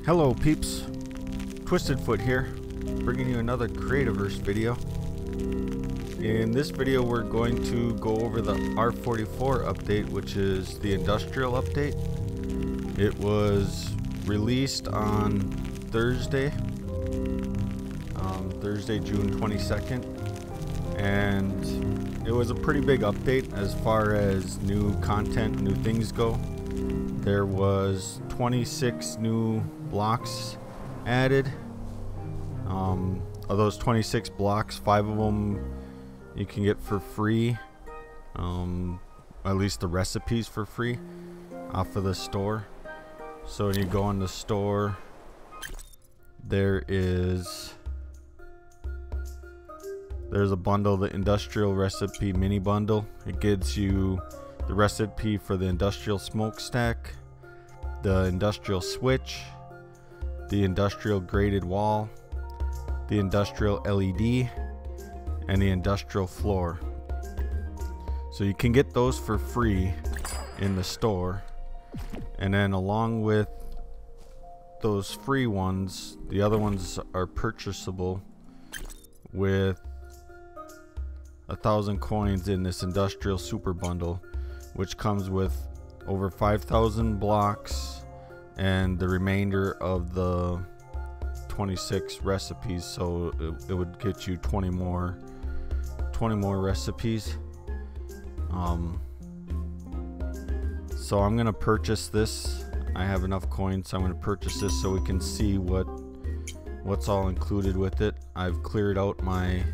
Hello peeps, Twisted Foot here, bringing you another Creativerse video. In this video we're going to go over the R44 update, which is the industrial update. It was released on Thursday, June 22nd, and it was a pretty big update as far as new content, new things go. There was 26 new blocks added. Of those 26 blocks, 5 of them you can get for free, at least the recipes for free off of the store. So when you go in the store, there's a bundle, the industrial recipe mini bundle. It gives you the recipe for the industrial smokestack, the industrial switch, the industrial graded wall, the industrial LED, and the industrial floor. So you can get those for free in the store, and then along with those free ones, the other ones are purchasable with 1,000 coins in this industrial super bundle, which comes with over 5,000 blocks and the remainder of the 26 recipes. So it would get you 20 more recipes. So I'm gonna purchase this. I have enough coins, so I'm gonna purchase this so we can see what's all included with it. I've cleared out my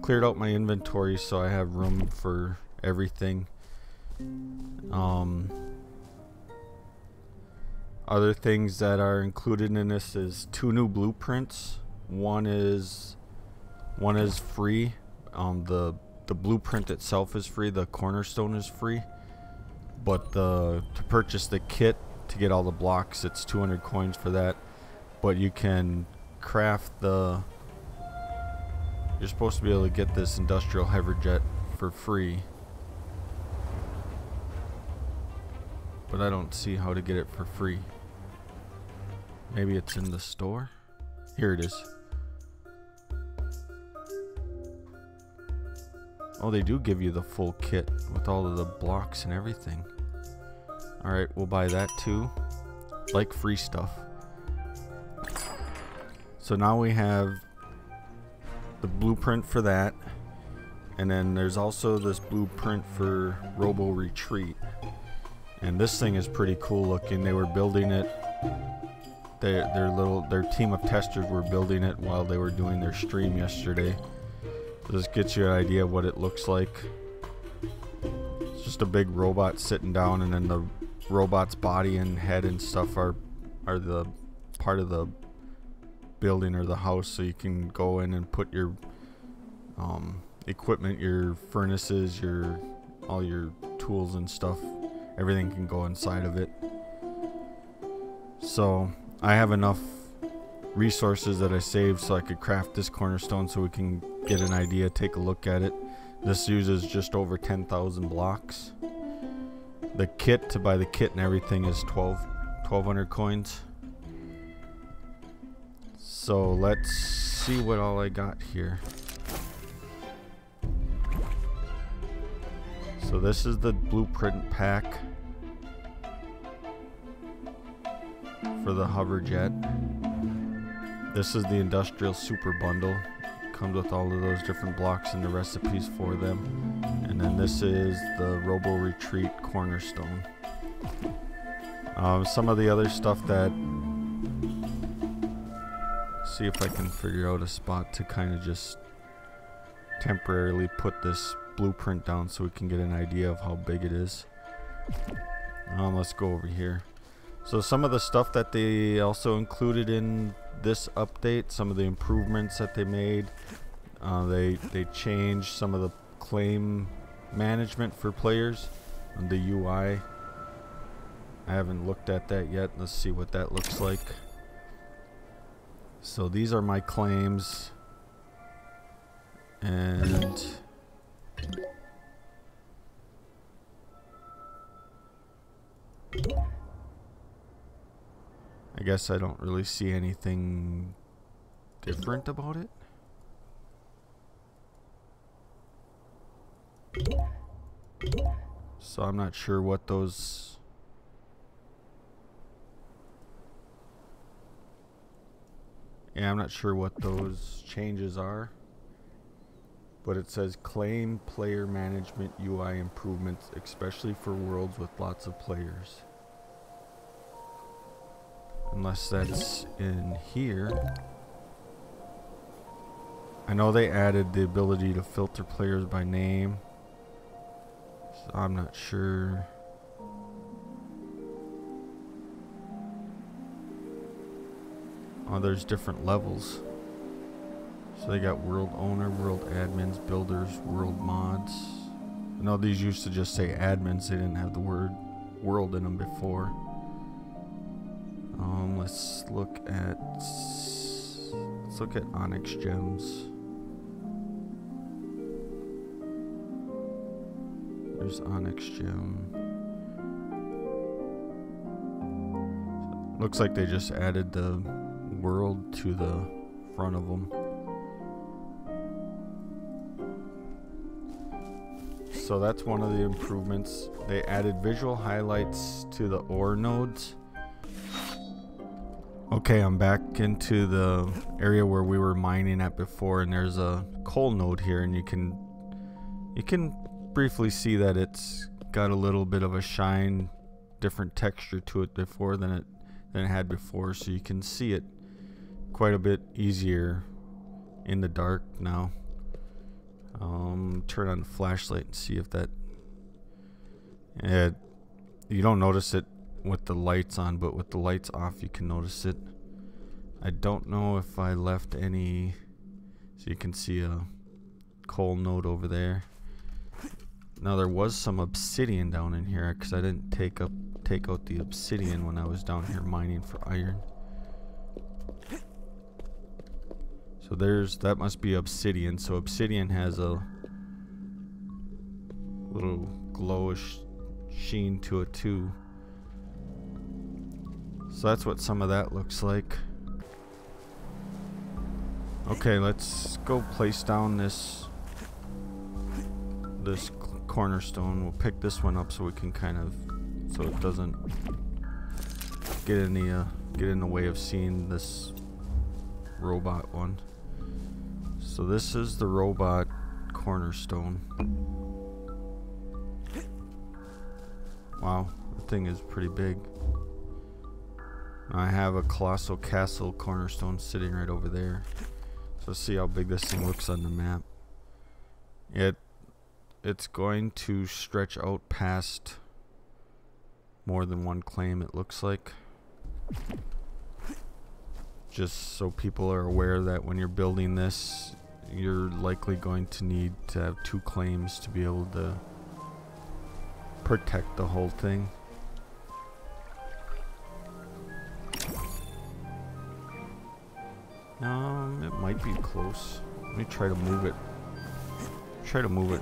inventory, so I have room for everything. Other things that are included in this is 2 new blueprints. One is free. The blueprint itself is free. The cornerstone is free, but to purchase the kit to get all the blocks, it's 200 coins for that. But you can craft you're supposed to be able to get this industrial hoverjet for free, but I don't see how to get it for free. Maybe it's in the store. Here it is. Oh, they do give you the full kit with all of the blocks and everything. Alright, we'll buy that too. Like free stuff. So now we have the blueprint for that, and then there's also this blueprint for Robo Retreat, and this thing is pretty cool looking. They were building it, their team of testers were building it while they were doing their stream yesterday. So this gets you an idea of what it looks like. It's just a big robot sitting down, and then the robot's body and head and stuff are the part of the building or the house, so you can go in and put your equipment, your furnaces, all your tools and stuff. Everything can go inside of it. So I have enough resources that I saved so I could craft this cornerstone, so we can get an idea, take a look at it. This uses just over 10,000 blocks. The kit, to buy the kit and everything, is 1,200 coins. So let's see what all I got here. So this is the blueprint pack for the hoverjet. This is the industrial super bundle. It comes with all of those different blocks and the recipes for them. And then this is the Robo Retreat cornerstone. Some of the other stuff that, see if I can figure out a spot to kind of just temporarily put this blueprint down so we can get an idea of how big it is. Let's go over here. So some of the stuff that they also included in this update, some of the improvements that they made, they changed some of the claim management for players and the UI. I haven't looked at that yet. Let's see what that looks like. So these are my claims, and guess I don't really see anything different about it. So I'm not sure what those... Yeah, I'm not sure what those changes are. But it says claim player management UI improvements, especially for worlds with lots of players. Unless that's in here. I know they added the ability to filter players by name. So I'm not sure. Oh, there's different levels. So they got world owner, world admins, builders, world mods. I know these used to just say admins, they didn't have the word world in them before. Let's look at Onyx gems. There's Onyx gem. Looks like they just added the world to the front of them. So that's one of the improvements. They added visual highlights to the ore nodes. Okay, I'm back into the area where we were mining at before, and there's a coal node here, and you can briefly see that it's got a little bit of a shine, different texture to it before than it had before, so you can see it quite a bit easier in the dark now. Turn on the flashlight and see if that... you don't notice it with the lights on, but with the lights off you can notice it. I don't know if I left any... So you can see a coal node over there. Now there was some obsidian down in here because I didn't take out the obsidian when I was down here mining for iron. So that must be obsidian. So obsidian has a little glowish sheen to it too. So that's what some of that looks like. Okay, let's go place down this cornerstone. We'll pick this one up so we can kind of, so it doesn't get in the way of seeing this robot one. So this is the robot cornerstone. Wow, the thing is pretty big. I have a colossal castle cornerstone sitting right over there. So let's see how big this thing looks on the map. It's going to stretch out past more than one claim, it looks like. Just so people are aware that when you're building this, you're likely going to need to have 2 claims to be able to protect the whole thing. It might be close. Let me try to move it.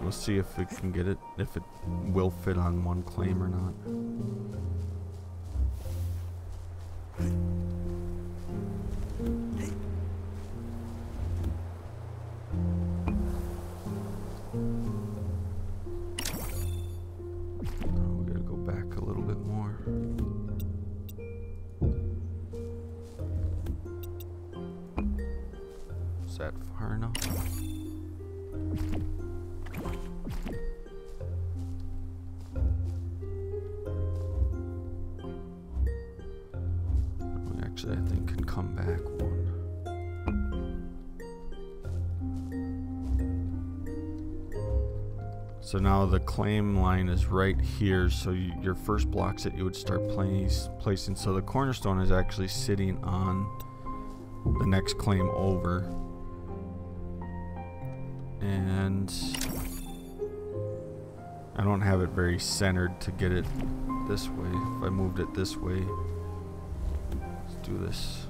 We'll see if we can get it, if it will fit on one claim or not. We gotta go back a little bit more. Is that far enough? Actually, I think can come back one. So now the claim line is right here, so your first blocks that you would start placing. So the cornerstone is actually sitting on the next claim over. And I don't have it very centered to get it this way. If I moved it this way, let's do this.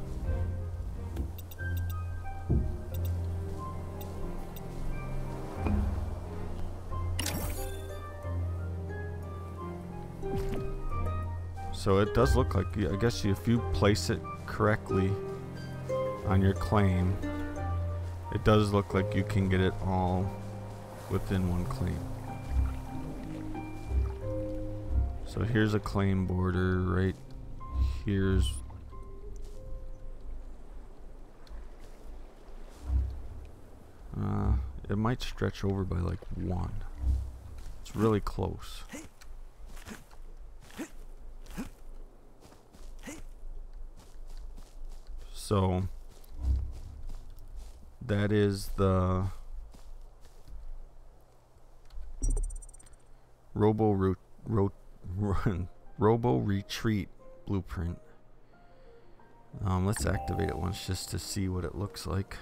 So it does look like, I guess if you place it correctly on your claim, it does look like you can get it all within one claim. So here's a claim border right here's it might stretch over by like 1. It's really close. So that is the Robo Retreat blueprint. Let's activate it once just to see what it looks like.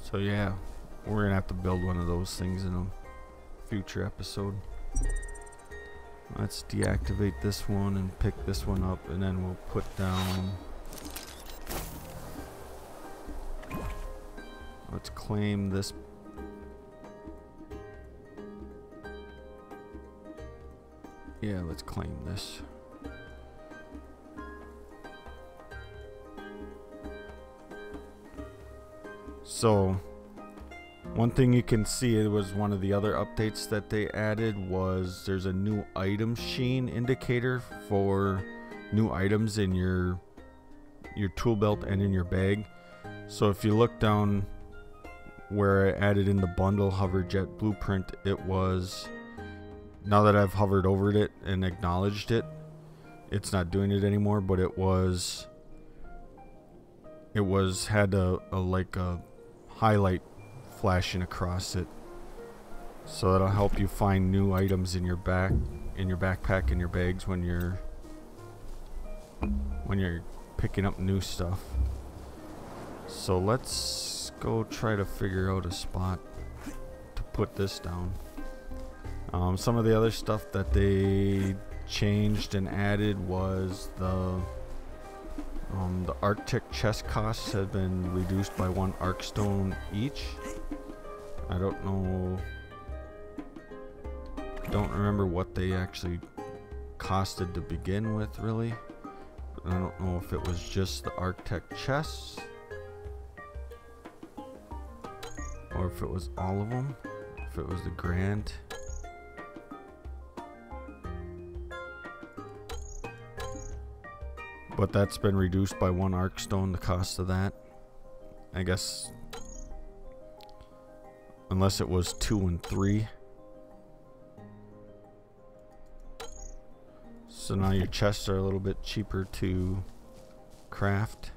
So yeah, we're gonna have to build one of those things in a future episode. Let's deactivate this one and pick this one up, and then we'll put down, let's claim this. Yeah, let's claim this. So one thing you can see, it was one of the other updates that they added, was there's a new item sheen indicator for new items in your tool belt and in your bag. So if you look down where I added in the bundle hoverjet blueprint, it was, now that I've hovered over it and acknowledged it, it's not doing it anymore, but it had a like a highlight flashing across it, so that'll help you find new items in your backpack and your bags when you're picking up new stuff. So let's go try to figure out a spot to put this down. Some of the other stuff that they changed and added was the Arctic chest costs have been reduced by 1 Arcstone each. I don't remember what they actually costed to begin with, really. I don't know if it was just the Arctic chests or if it was all of them, if it was the grand. But that's been reduced by 1 Arcstone, the cost of that. I guess, unless it was 2 and 3. So now your chests are a little bit cheaper to craft.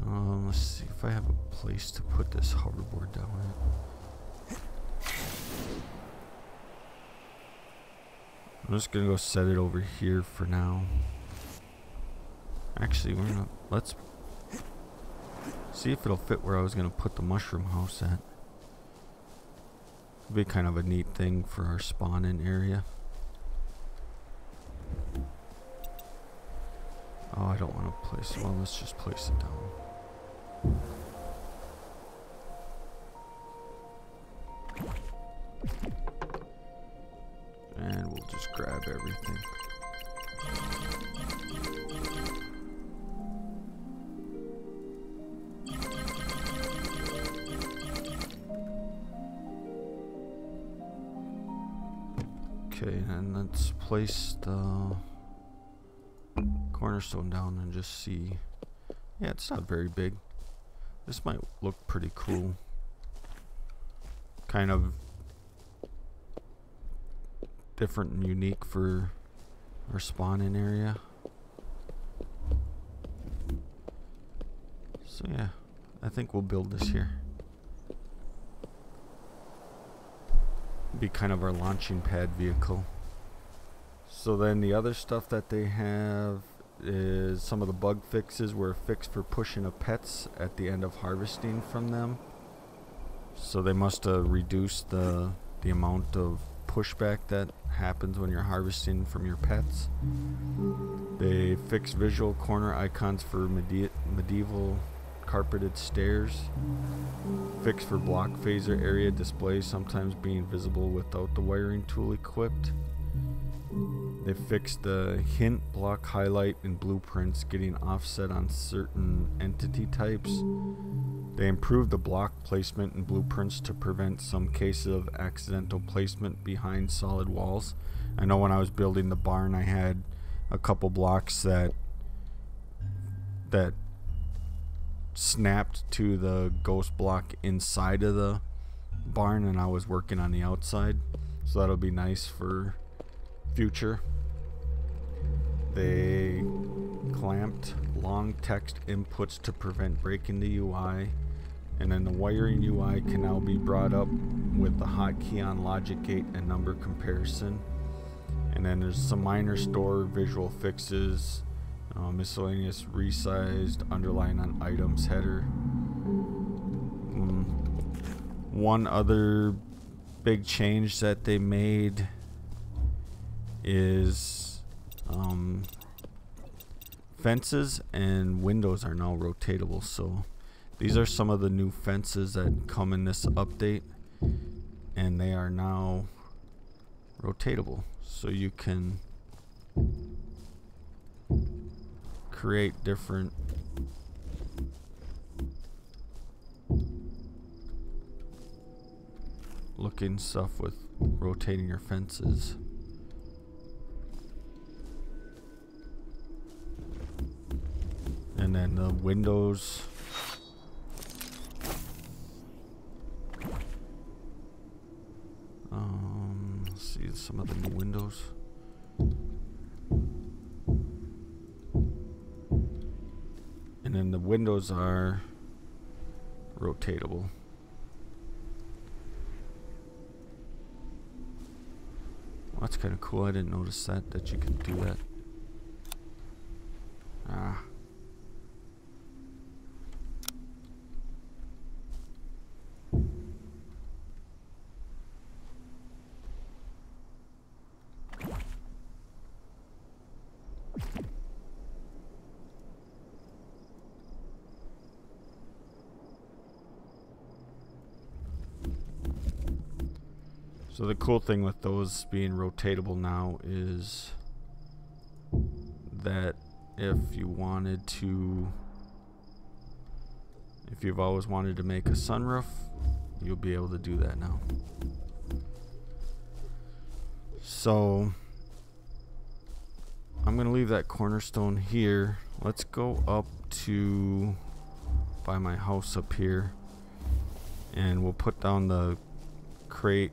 Let's see if I have a place to put this hoverboard down at. I'm just gonna go set it over here for now. Actually, let's see if it'll fit where I was gonna put the mushroom house at. It'd be kind of a neat thing for our spawn-in area. Oh, I don't want to place it. Well, let's just place it down. And we'll just grab everything. Okay, and let's place the cornerstone down and just see. Yeah, it's not very big. This might look pretty cool. Kind of different and unique for our spawn-in area. So yeah, I think we'll build this here. Be kind of our launching pad vehicle. So then the other stuff that they have is some of the bug fixes were fixed for pushing of pets at the end of harvesting from them. So they must have reduced the amount of pushback that happens when you're harvesting from your pets. They fixed visual corner icons for medieval carpeted stairs. Fixed for block phaser area displays sometimes being visible without the wiring tool equipped. They fixed the hint block highlight in blueprints getting offset on certain entity types. They improved the block placement in blueprints to prevent some cases of accidental placement behind solid walls. I know when I was building the barn I had a couple blocks that snapped to the ghost block inside of the barn, and I was working on the outside, so that'll be nice for future. They clamped long text inputs to prevent breaking the UI, and then the wiring UI can now be brought up with the hotkey on logic gate and number comparison. And then there's some minor store visual fixes, miscellaneous resized underline on items header. One other big change that they made is fences and windows are now rotatable. So these are some of the new fences that come in this update, and they are now rotatable, so you can create different looking stuff with rotating your fences. And then the windows, let's see some of the new windows. And then the windows are rotatable. Well, that's kind of cool. I didn't notice that you could do that. So the cool thing with those being rotatable now is that if you've always wanted to make a sunroof, you'll be able to do that now. So I'm going to leave that cornerstone here. Let's go up to by my house up here, and we'll put down the crate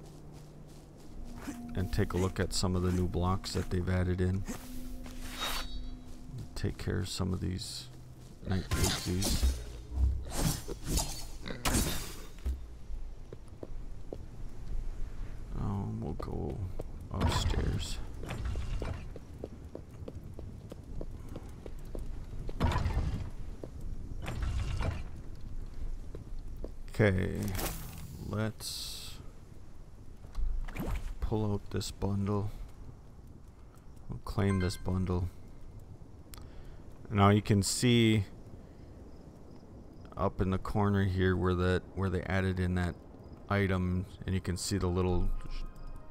and take a look at some of the new blocks that they've added in. Take care of some of these night pixies. We'll go upstairs. Okay, let's pull out this bundle. We'll claim this bundle. Now you can see up in the corner here where they added in that item, and you can see the little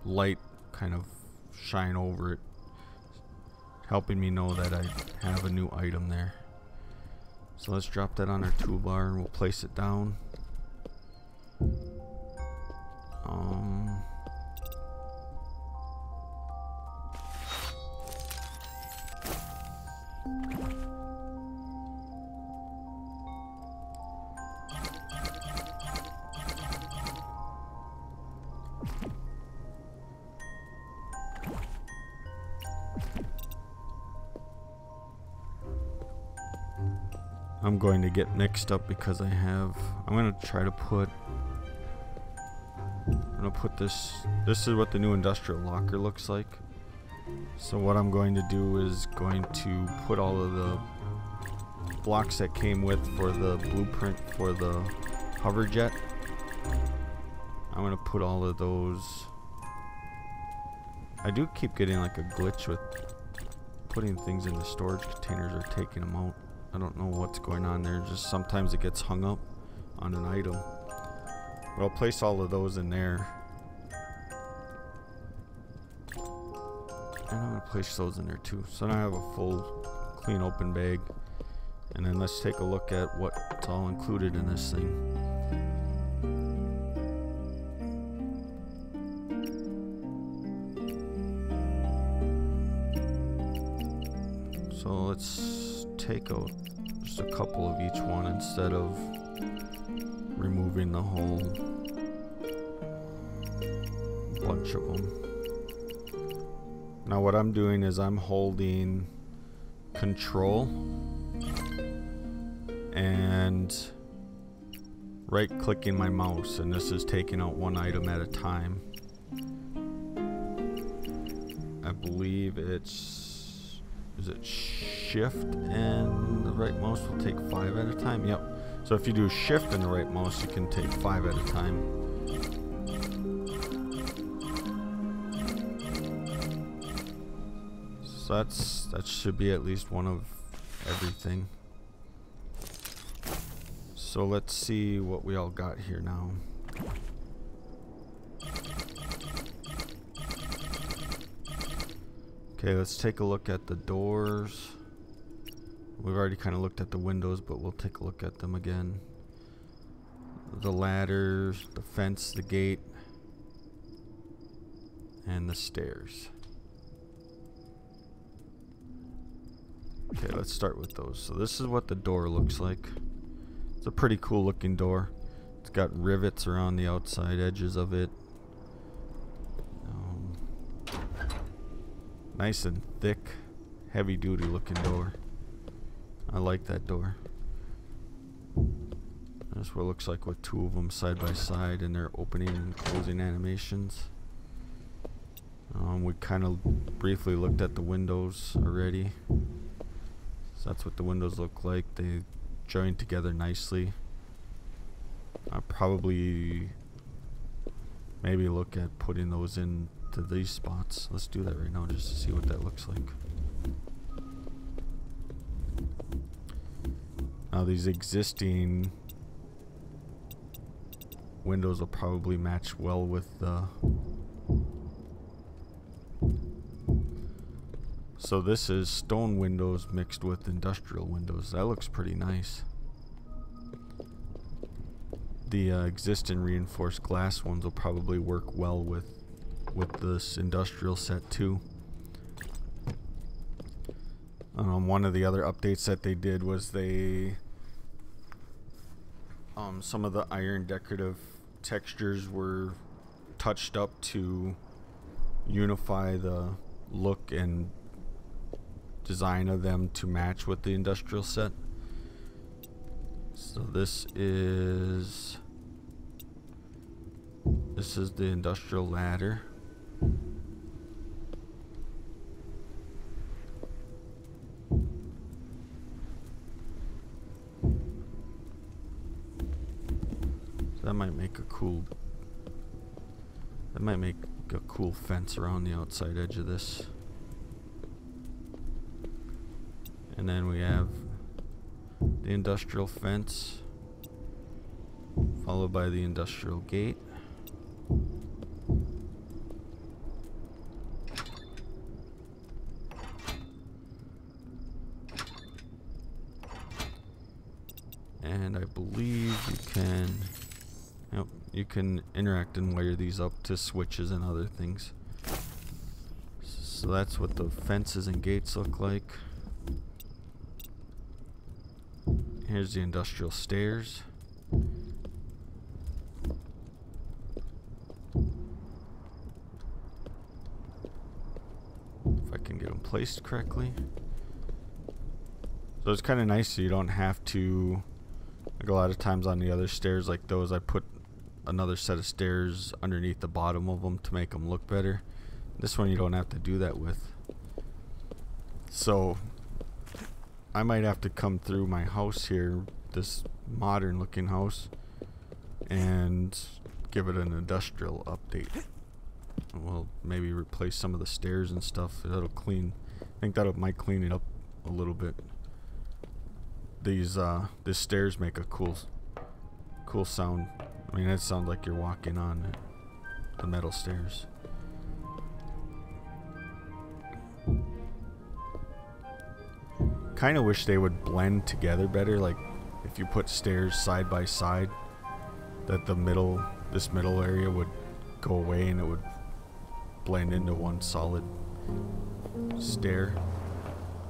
light kind of shine over it, helping me know that I have a new item there. So let's drop that on our toolbar and we'll place it down. I'm going to get mixed up because I'm going to try to put, this is what the new industrial locker looks like. So what I'm going to do is going to put all of the blocks that came with for the blueprint for the hover jet I'm gonna put all of those. I do keep getting like a glitch with putting things in the storage containers or taking them out. I don't know what's going on there. Just sometimes it gets hung up on an item. But I'll place all of those in there. And I'm gonna place those in there too. So now I have a full, clean open bag. And then let's take a look at what's all included in this thing. So let's take out just a couple of each one instead of removing the whole bunch of them. Now what I'm doing is I'm holding Control and right clicking my mouse, and this is taking out one item at a time. I believe it's, is it shift and the right mouse will take 5 at a time? Yep. So if you do shift and the right mouse, you can take 5 at a time. So that should be at least one of everything. So let's see what we all got here now. Okay, let's take a look at the doors. We've already kind of looked at the windows, but we'll take a look at them again. The ladders, the fence, the gate, and the stairs. Okay, let's start with those. So this is what the door looks like. It's a pretty cool looking door. It's got rivets around the outside edges of it. Nice and thick, heavy duty looking door. I like that door. That's what it looks like with two of them side by side and their opening and closing animations. We kind of briefly looked at the windows already. So that's what the windows look like. They join together nicely. I'll probably maybe look at putting those into these spots. Let's do that right now just to see what that looks like. Now these existing windows will probably match well with the... So this is stone windows mixed with industrial windows. That looks pretty nice. The existing reinforced glass ones will probably work well with this industrial set too. One of the other updates that they did was they some of the iron decorative textures were touched up to unify the look and design of them to match with the industrial set. So this is the industrial ladder. So that might make a cool fence around the outside edge of this. And then we have the industrial fence, followed by the industrial gate. And I believe you can interact and wire these up to switches and other things. So that's what the fences and gates look like. Here's the industrial stairs. If I can get them placed correctly. So it's kind of nice so you don't have to, like a lot of times on the other stairs like those, I put another set of stairs underneath the bottom of them to make them look better. This one you don't have to do that with. So I might have to come through my house here, this modern looking house, and give it an industrial update. We'll maybe replace some of the stairs and stuff. That'll clean. I think that might clean it up a little bit. These stairs make a cool sound. I mean, it sounds like you're walking on the metal stairs. Kind of wish they would blend together better. Like if you put stairs side by side, that this middle area would go away and it would blend into one solid stair.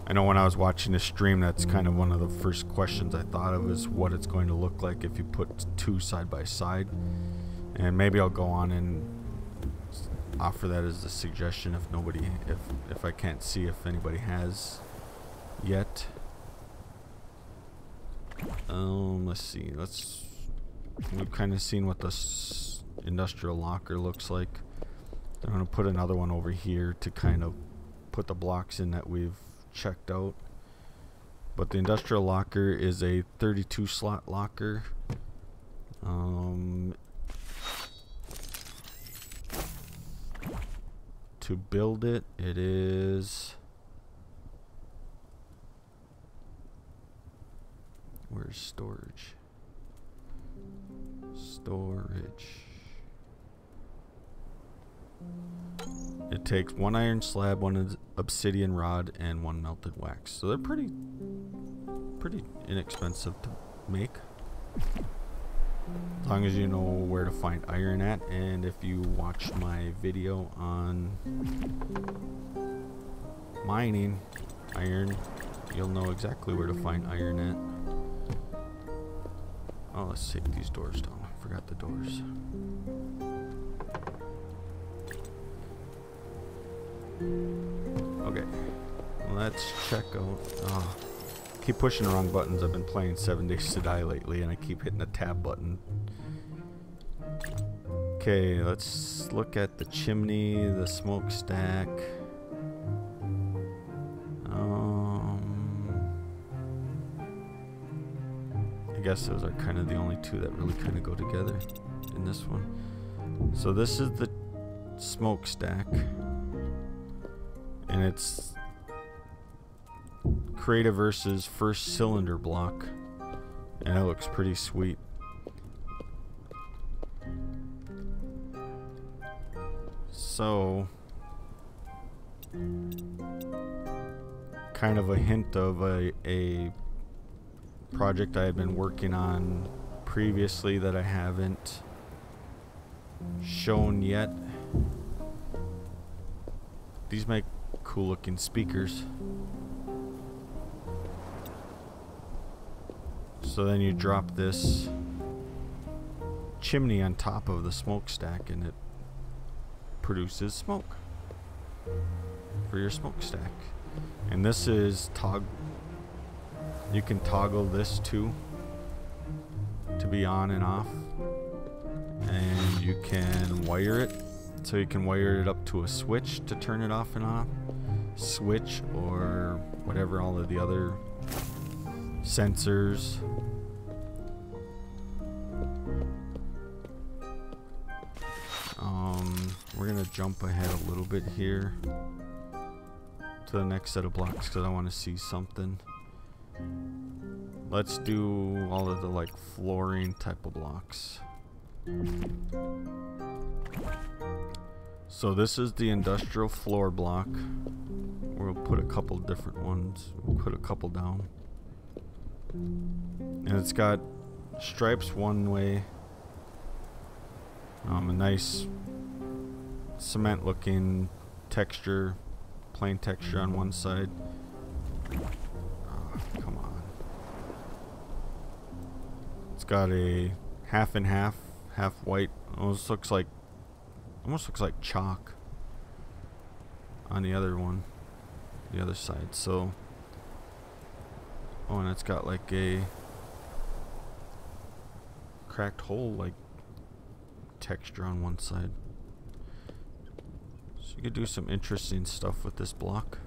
I know when I was watching the stream, that's kind of one of the first questions I thought of, is what it's going to look like if you put two side by side. And maybe I'll go on and offer that as a suggestion if I can't see if anybody has yet. Let's see. We've kind of seen what this industrial locker looks like. I'm gonna put another one over here to kind of put the blocks in that we've checked out. But the industrial locker is a 32 slot locker. To build it, it is... Where's storage? Storage. It takes 1 iron slab, 1 obsidian rod, and 1 melted wax. So they're pretty inexpensive to make, as long as you know where to find iron at. And if you watch my video on mining iron, you'll know exactly where to find iron at. Oh, let's take these doors down. I forgot the doors. Okay, let's check out. Oh, keep pushing the wrong buttons. I've been playing 7 Days to Die lately, and I keep hitting the tab button. Okay, let's look at the chimney, the smokestack. I guess those are kind of the only two that really kind of go together in this one. So this is the smokestack, and it's Creativerse's first cylinder block, and it looks pretty sweet. So, kind of a hint of a project I had been working on previously that I haven't shown yet. These make cool looking speakers. So then you drop this chimney on top of the smokestack and it produces smoke for your smokestack. And this is you can toggle this too to be on and off, and you can wire it, so you can wire it up to a switch to turn it off and on, switch or whatever, all of the other sensors. We're gonna jump ahead a little bit here to the next set of blocks because I want to see something. Let's do all of the like flooring type of blocks. So this is the industrial floor block. We'll put a couple different ones. We'll put a couple down. And it's got stripes one way. A nice cement looking texture, plain texture on one side. Oh, come on. It's got a half and half white. Almost looks like chalk on the other one, the other side. So, oh, and it's got like a cracked hole like texture on one side. So you could do some interesting stuff with this block.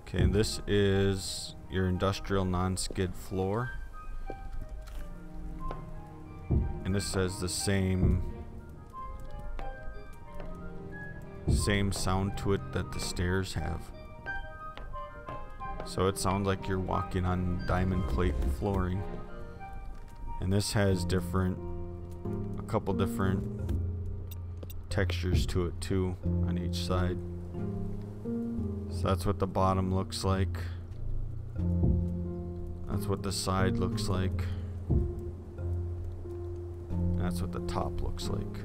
Okay, and this is your industrial non-skid floor. And this has the same sound to it that the stairs have. So it sounds like you're walking on diamond plate flooring. And this has a couple different textures to it too on each side. So that's what the bottom looks like. That's what the side looks like. That's what the top looks like.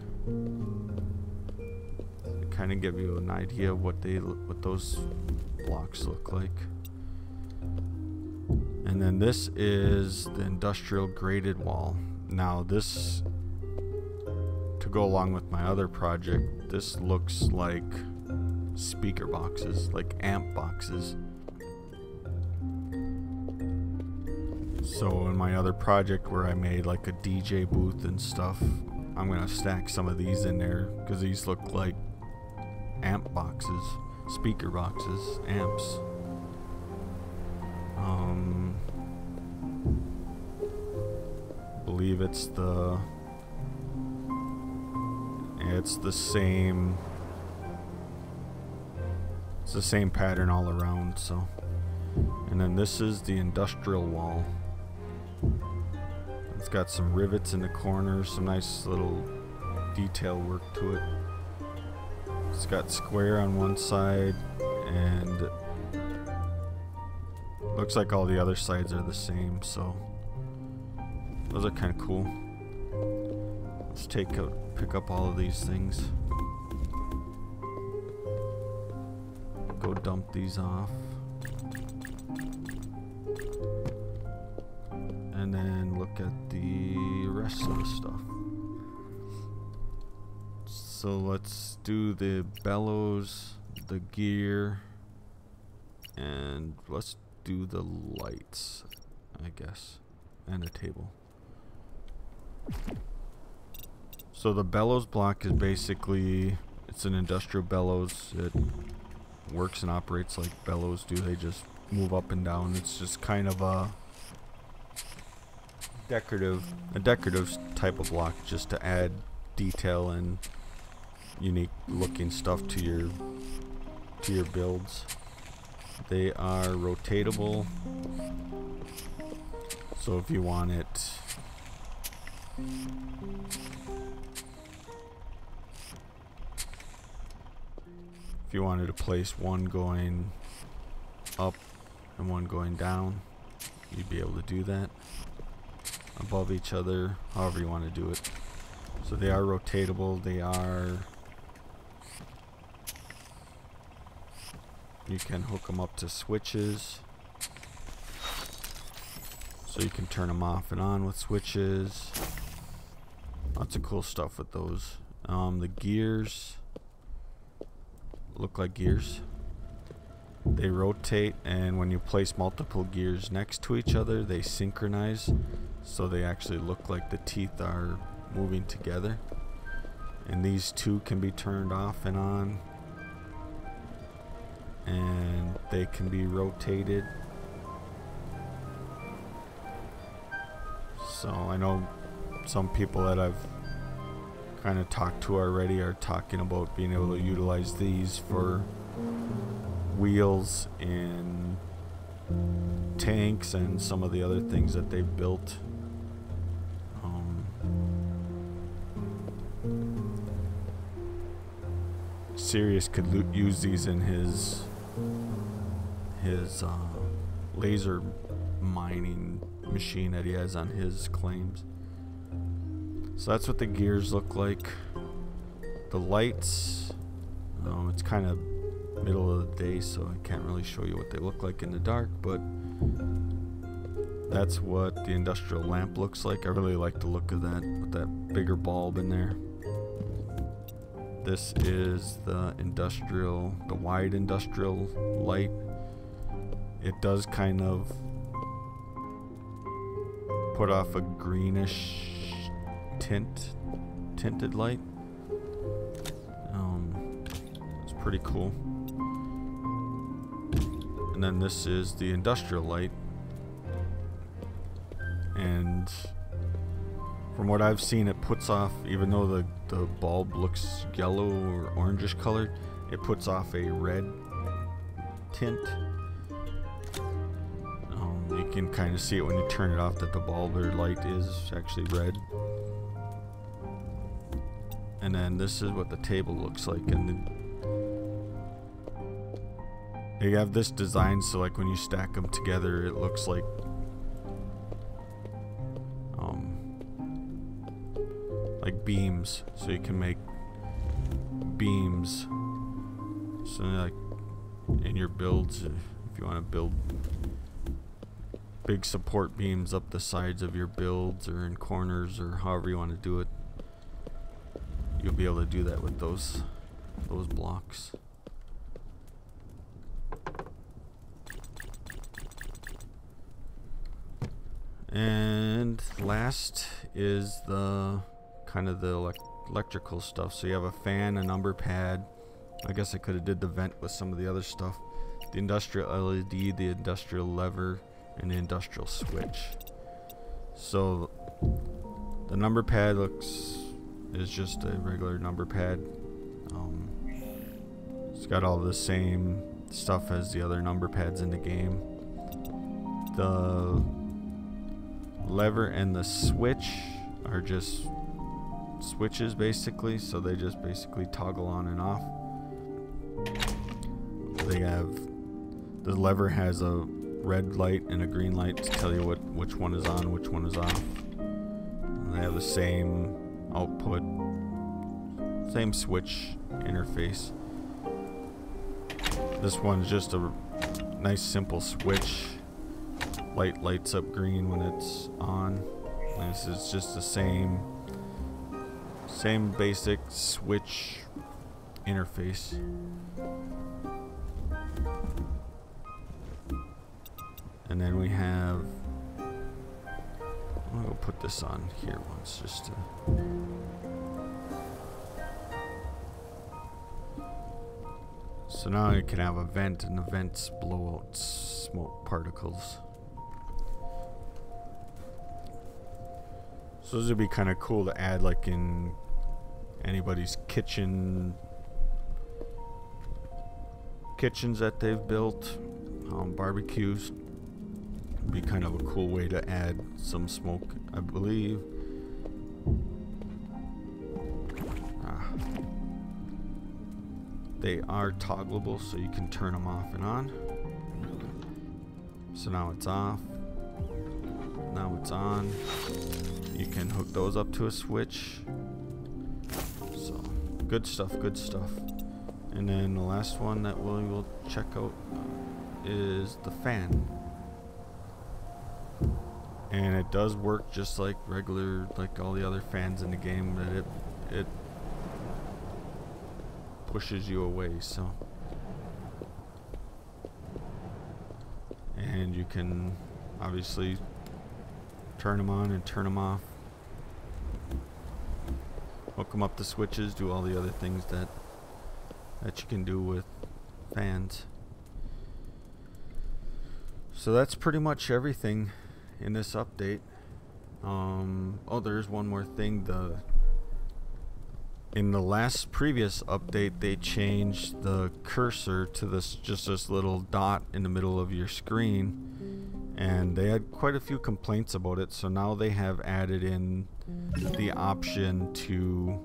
To kind of give you an idea of what those blocks look like. And then this is the industrial graded wall. Now this, to go along with my other project, this looks like speaker boxes, like amp boxes. So in my other project where I made like a DJ booth and stuff, I'm gonna stack some of these in there because these look like amp boxes, speaker boxes, amps. Believe it's the same pattern all around. So, and then this is the industrial wall. It's got some rivets in the corners, some nice little detail work to it. It's got square on one side, and looks like all the other sides are the same, so those are kind of cool. Let's pick up all of these things. Go dump these off. And then look at the rest of the stuff. So let's do the bellows, the gear, and let's do the lights, I guess, and a table. So the bellows block is basically, it's an industrial bellows. It works and operates like bellows do. They just move up and down. It's just kind of a decorative type of block, just to add detail and unique looking stuff to your builds. They are rotatable, so if you want it, if you wanted to place one going up and one going down, you'd be able to do that above each other, however you want to do it. So they are rotatable. You can hook them up to switches, so you can turn them off and on with switches. Lots of cool stuff with those. The gears look like gears. They rotate, and when you place multiple gears next to each other, they synchronize, so they actually look like the teeth are moving together. And these two can be turned off and on, and they can be rotated. So I know some people that I've kind of talked to already are talking about being able to utilize these for wheels in tanks and some of the other things that they've built. Sirius could use these in his laser mining machine that he has on his claims. So that's what the gears look like. The lights, it's kind of middle of the day, so I can't really show you what they look like in the dark, but that's what the industrial lamp looks like. I really like the look of that with that bigger bulb in there. This is the wide industrial light. It does kind of put off a greenish tinted light. It's pretty cool. And then this is the industrial light. And From what I've seen, it puts off, even though the bulb looks yellow or orangish colored, it puts off a red tint. You can kind of see it when you turn it off that the bulb or light is actually red. And then this is what the table looks like, and they have this design so like when you stack them together it looks like beams, so you can make beams, so like in your builds, if you want to build big support beams up the sides of your builds or in corners or however you want to do it, you'll be able to do that with those blocks. And last is the kind of the electrical stuff. So you have a fan, a number pad. I guess I could have did the vent with some of the other stuff. The industrial LED, the industrial lever, and the industrial switch. So the number pad is just a regular number pad. It's got all the same stuff as the other number pads in the game. The lever and the switch are just switches basically, so they just basically toggle on and off. The lever has a red light and a green light to tell you which one is on, which one is off. And they have the same output, same switch interface. This one's just a nice simple switch. Light lights up green when it's on. And this is just the same basic switch interface. And then we have, I'm gonna put this on here once just to, so now you can have a vent, and the vents blow out smoke particles. So this would be kind of cool to add like in anybody's kitchens that they've built, barbecues. It'd be kind of a cool way to add some smoke, I believe. They are toggleable, so you can turn them off and on. So now it's off. Now it's on. You can hook those up to a switch. So good stuff, good stuff. And then the last one that we will check out is the fan. And it does work just like regular, like all the other fans in the game, that it pushes you away. So, and you can obviously turn them on and turn them off, hook them up to switches, do all the other things that you can do with fans. So that's pretty much everything in this update. Oh, there's one more thing. In the previous update, they changed the cursor to this little dot in the middle of your screen, and they had quite a few complaints about it. So now they have added in the option to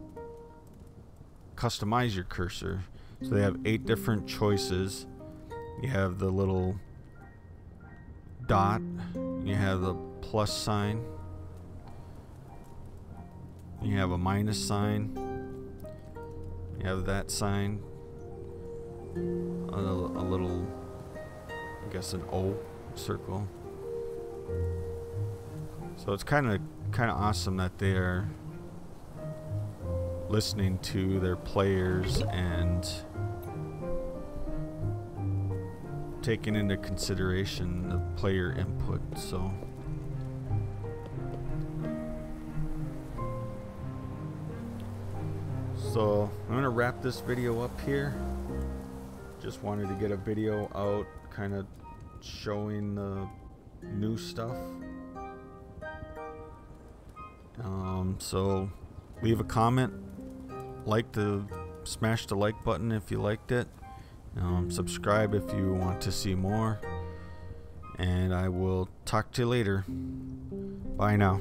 customize your cursor. So they have 8 different choices. You have the little dot, you have the plus sign, you have a minus sign, you have that sign, a little, I guess, an O circle. So it's kind of awesome that they're listening to their players and taking into consideration the player input. So I'm gonna wrap this video up here. Just wanted to get a video out kind of showing the new stuff. So leave a comment, smash the like button if you liked it, subscribe if you want to see more, and I will talk to you later. Bye now.